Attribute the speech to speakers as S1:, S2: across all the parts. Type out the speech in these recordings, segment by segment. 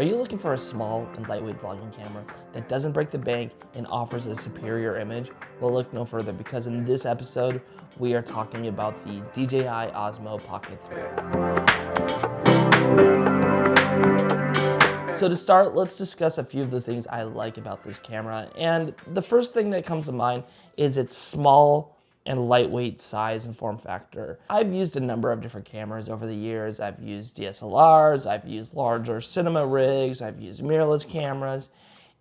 S1: Are you looking for a small and lightweight vlogging camera that doesn't break the bank and offers a superior image? Well, look no further, because in this episode, we are talking about the DJI Osmo Pocket 3. So to start, let's discuss a few of the things I like about this camera. And the first thing that comes to mind is its small and lightweight size and form factor. I've used a number of different cameras over the years. I've used DSLRs, I've used larger cinema rigs, I've used mirrorless cameras,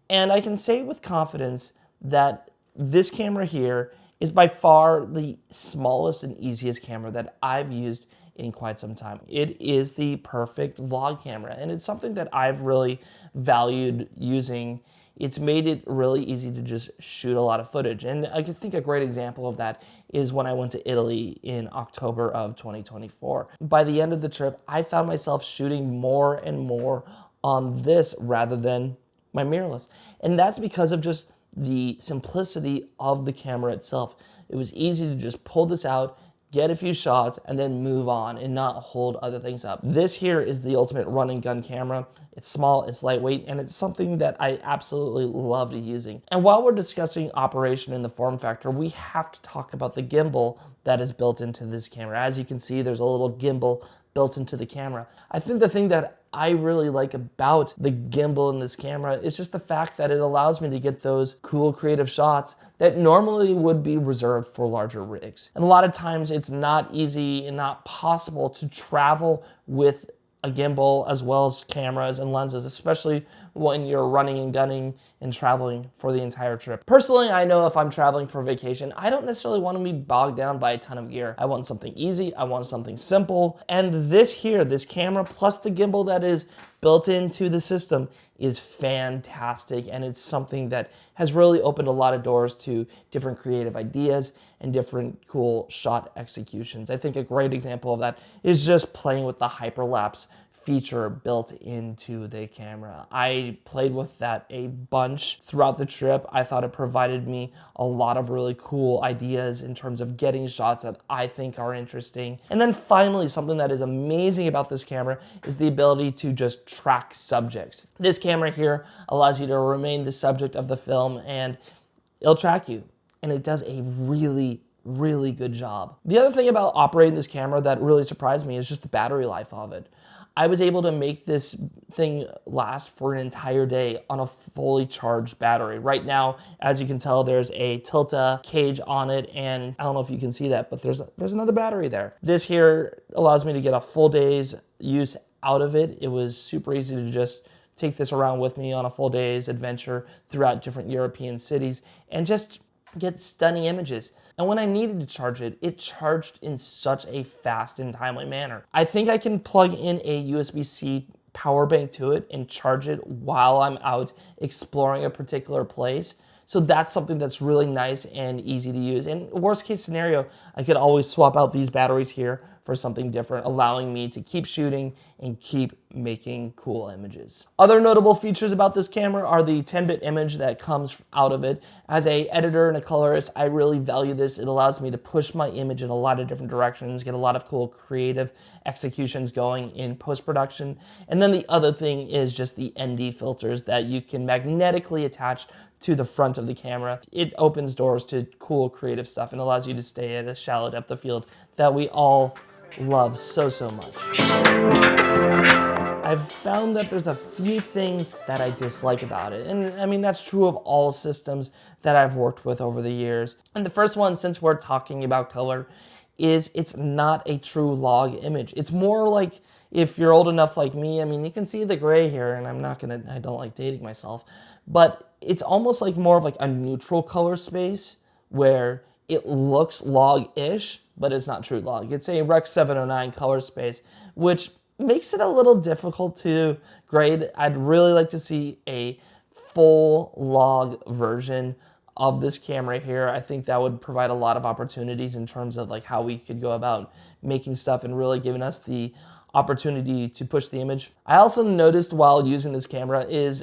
S1: and I can say with confidence that this camera here is by far the smallest and easiest camera that I've used in quite some time. It is the perfect vlog camera, and it's something that I've really valued using. It's made it really easy to just shoot a lot of footage. And I think a great example of that is when I went to Italy in October of 2024. By the end of the trip, I found myself shooting more and more on this rather than my mirrorless. And that's because of just the simplicity of the camera itself. It was easy to just pull this out, get a few shots, and then move on and not hold other things up. This here is the ultimate run and gun camera. It's small, it's lightweight, and it's something that I absolutely loved using. And while we're discussing operation and the form factor, we have to talk about the gimbal that is built into this camera. As you can see, there's a little gimbal built into the camera. I think the thing that I really like about the gimbal in this camera is just the fact that it allows me to get those cool creative shots that normally would be reserved for larger rigs. And a lot of times it's not easy and not possible to travel with a gimbal as well as cameras and lenses, especially when you're running and gunning and traveling for the entire trip. Personally, I know if I'm traveling for vacation, I don't necessarily want to be bogged down by a ton of gear. I want something easy, I want something simple. And this here, this camera plus the gimbal that is built into the system is fantastic, and it's something that has really opened a lot of doors to different creative ideas and different cool shot executions. I think a great example of that is just playing with the hyperlapse feature built into the camera. I played with that a bunch throughout the trip. I thought it provided me a lot of really cool ideas in terms of getting shots that I think are interesting. And then finally, something that is amazing about this camera is the ability to just track subjects. This camera here allows you to remain the subject of the film, and it'll track you. And it does a really good job. The other thing about operating this camera that really surprised me is just the battery life of it. I was able to make this thing last for an entire day on a fully charged battery. Right now, as you can tell, there's a Tilta cage on it, and I don't know if you can see that, but there's another battery there. This here allows me to get a full day's use out of it. It was super easy to just take this around with me on a full day's adventure throughout different European cities and just get stunning images. And when I needed to charge it, it charged in such a fast and timely manner. I think I can plug in a USB-C power bank to it and charge it while I'm out exploring a particular place. So that's something that's really nice and easy to use. And worst case scenario, I could always swap out these batteries here for something different, allowing me to keep shooting and keep making cool images. Other notable features about this camera are the 10-bit image that comes out of it. As an editor and a colorist, I really value this. It allows me to push my image in a lot of different directions, get a lot of cool creative executions going in post-production. And then the other thing is just the ND filters that you can magnetically attach to the front of the camera. It opens doors to cool creative stuff and allows you to stay at a shallow depth of field that we all love so much. I've found that there's a few things that I dislike about it. And I mean, that's true of all systems that I've worked with over the years. And the first one, since we're talking about color, is it's not a true log image. It's more like, if you're old enough like me, I mean, you can see the gray here, and I don't like dating myself, but it's almost like more of like a neutral color space where it looks log-ish, but it's not true log. It's a Rec 709 color space, which makes it a little difficult to grade. I'd really like to see a full log version of this camera here. I think that would provide a lot of opportunities in terms of like how we could go about making stuff and really giving us the opportunity to push the image. I also noticed while using this camera is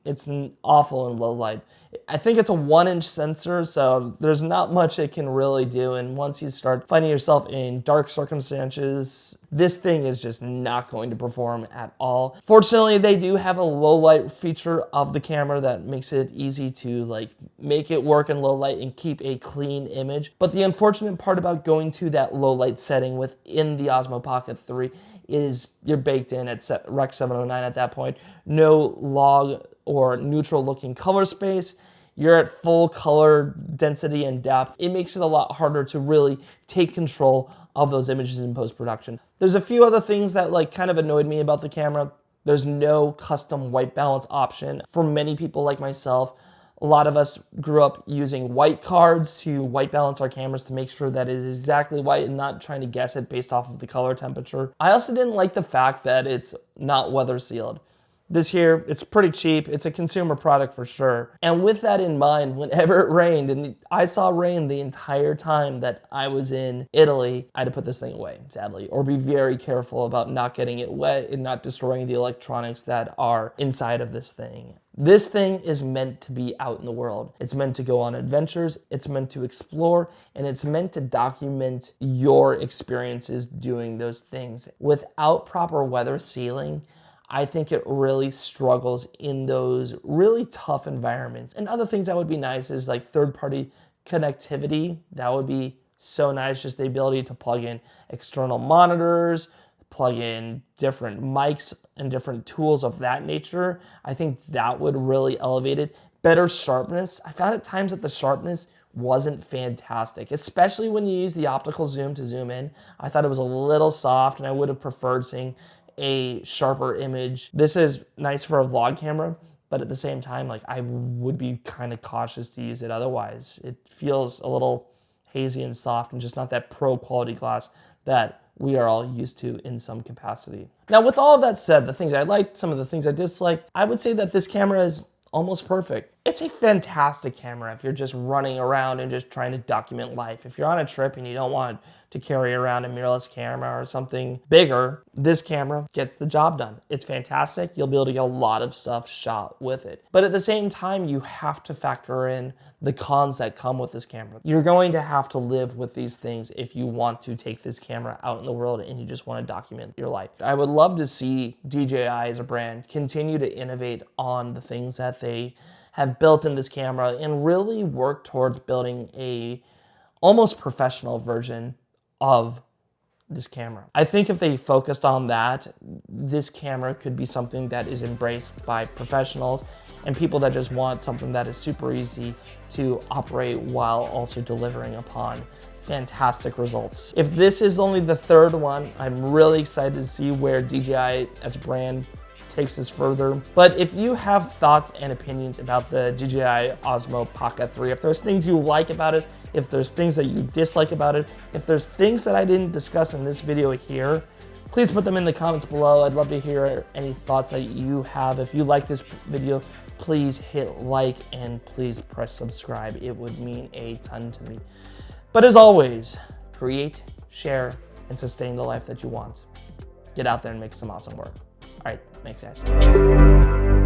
S1: It's awful in low light. I think it's a 1-inch sensor, so there's not much it can really do. And once you start finding yourself in dark circumstances, this thing is just not going to perform at all. Fortunately, they do have a low light feature of the camera that makes it easy to like make it work in low light and keep a clean image. But the unfortunate part about going to that low light setting within the Osmo Pocket 3 is you're baked in at Rec 709 at that point. No log or neutral looking color space. You're at full color density and depth. It makes it a lot harder to really take control of those images in post-production. There's a few other things that like kind of annoyed me about the camera. There's no custom white balance option. For many people like myself, a lot of us grew up using white cards to white balance our cameras to make sure that it is exactly white and not trying to guess it based off of the color temperature. I also didn't like the fact that it's not weather sealed. This here, it's pretty cheap. It's a consumer product for sure. And with that in mind, whenever it rained, and I saw rain the entire time that I was in Italy, I had to put this thing away, sadly, or be very careful about not getting it wet and not destroying the electronics that are inside of this thing. This thing is meant to be out in the world. It's meant to go on adventures, it's meant to explore, and it's meant to document your experiences doing those things. Without proper weather sealing, I think it really struggles in those really tough environments. And other things that would be nice is like third-party connectivity. That would be so nice, just the ability to plug in external monitors, plug in different mics and different tools of that nature. I think that would really elevate it. Better sharpness. I found at times that the sharpness wasn't fantastic, especially when you use the optical zoom to zoom in. I thought it was a little soft and I would have preferred seeing a sharper image. This is nice for a vlog camera, but at the same time, like I would be kind of cautious to use it otherwise. It feels a little hazy and soft and just not that pro quality glass that we are all used to in some capacity. Now, with all of that said, the things I liked, some of the things I disliked, I would say that this camera is almost perfect. It's a fantastic camera if you're just running around and just trying to document life. If you're on a trip and you don't want to carry around a mirrorless camera or something bigger, this camera gets the job done. It's fantastic. You'll be able to get a lot of stuff shot with it. But at the same time, you have to factor in the cons that come with this camera. You're going to have to live with these things if you want to take this camera out in the world and you just want to document your life. I would love to see DJI as a brand continue to innovate on the things that they have built in this camera and really work towards building a almost professional version of this camera. I think if they focused on that, this camera could be something that is embraced by professionals and people that just want something that is super easy to operate while also delivering upon fantastic results. If this is only the third one, I'm really excited to see where DJI as a brand takes this further. But if you have thoughts and opinions about the DJI Osmo Pocket 3, if there's things you like about it, if there's things that you dislike about it, if there's things that I didn't discuss in this video here, please put them in the comments below. I'd love to hear any thoughts that you have. If you like this video, please hit like and please press subscribe. It would mean a ton to me. But as always, create, share, and sustain the life that you want. Get out there and make some awesome work. All right, thanks guys.